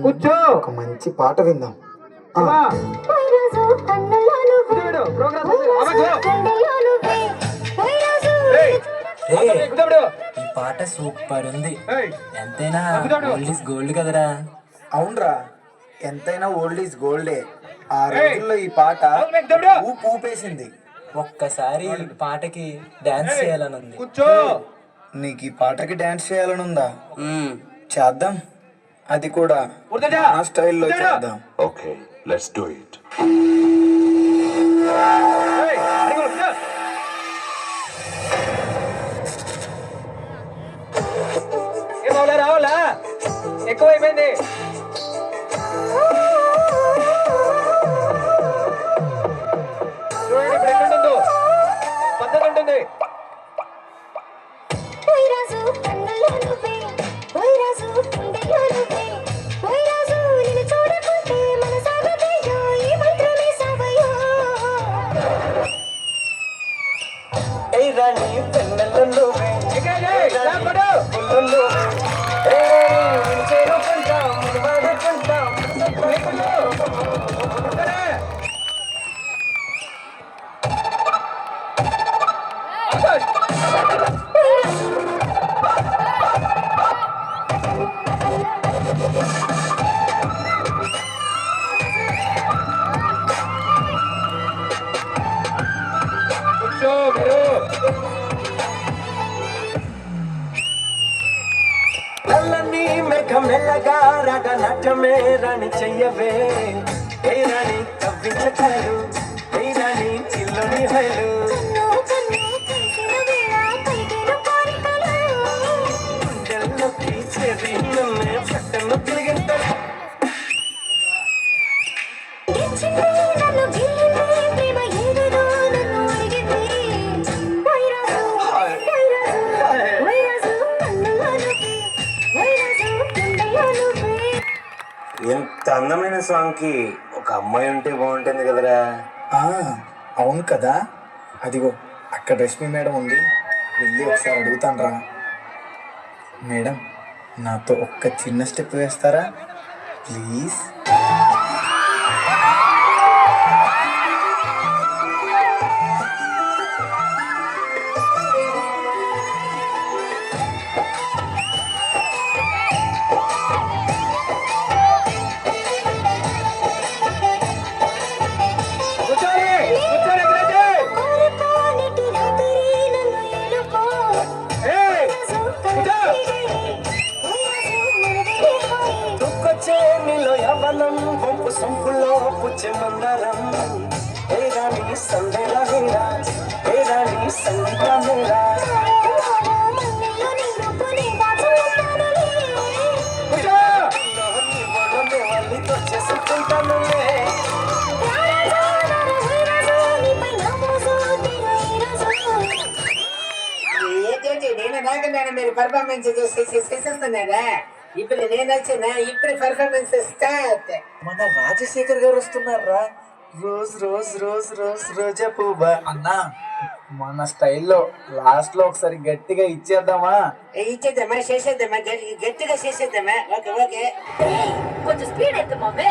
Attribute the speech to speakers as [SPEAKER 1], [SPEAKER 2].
[SPEAKER 1] కూర్చో.
[SPEAKER 2] ఒక మంచి పాట విందాం.
[SPEAKER 3] ఈ పాట సూపర్ ఉంది. ఎంతైనా ఓల్డ్ ఈస్ గోల్డ్ కదరా.
[SPEAKER 2] అవునరా, ఎంతైనా ఓల్డ్ ఈజ్ గోల్డే. ఆ రోజుల్లో ఈ పాట ఊపేసింది.
[SPEAKER 3] ఒక్కసారి ఈ పాటకి డాన్స్ చేయాలని ఉంది.
[SPEAKER 2] నీకు ఈ పాటకి డాన్స్ చేయాలని ఉందా? చేద్దాం, అది కూడా నా స్టైల్లో చేద్దాం.
[SPEAKER 4] Okay, let's do it.
[SPEAKER 1] రావాలా ఎక్కువైపోయింది. చూడండి ఇప్పుడు ఎట్లుంటుందో పద్ధతి ఉంటుంది.
[SPEAKER 5] నల్లని మెల్లగా రగ నటమే రాణి చెయ్యవే. ఏ రాణి కవ్వించకారు, ఏ రాణి చిల్లుని హైలు. గుండెల్లోకి చేరి నన్నే పట్టను తిరిగింటారు.
[SPEAKER 3] ఎంత అందమైన సాంగ్ కి ఒక అమ్మాయి ఉంటే బాగుంటుంది కదరా.
[SPEAKER 2] అవును కదా. అదిగో అక్కడ రష్మి మేడం ఉంది, వెళ్ళి ఒకసారి అడుగుతాను రా. మేడం, నాతో ఒక్క చిన్న స్టెప్ వేస్తారా ప్లీజ్?
[SPEAKER 5] సొంపులో పుచ్చే మందరం. ఏ రాణి సందేళ హీరా, ఏ రాణి సంగీత మేరా. వాళ్ళతో చేసుకుంటాను.
[SPEAKER 6] నేను నాకన్నాను, మీరు పర్ఫార్మెన్స్ చేసేస్తున్నారా? ఇప్పుడు నేను వచ్చిన ఇప్పుడు పర్ఫార్మెన్స్ స్టార్ట్.
[SPEAKER 2] మన రాజశేఖర్ గారు వస్తున్నారా? రోజ్ రోజ్ రోజ్ రోజ్ రోజా పువ్వా అన్నా, మన స్టైల్లో లాస్ట్ లో ఒకసారి గట్టిగా ఇచ్చేద్దామా?
[SPEAKER 6] ఇచ్చేద్దామా, చేసేద్దామా, గట్టిగా చేసేద్దామా. ఓకే ఓకే,
[SPEAKER 7] కొంచెం స్పీడ్ అవుతామే.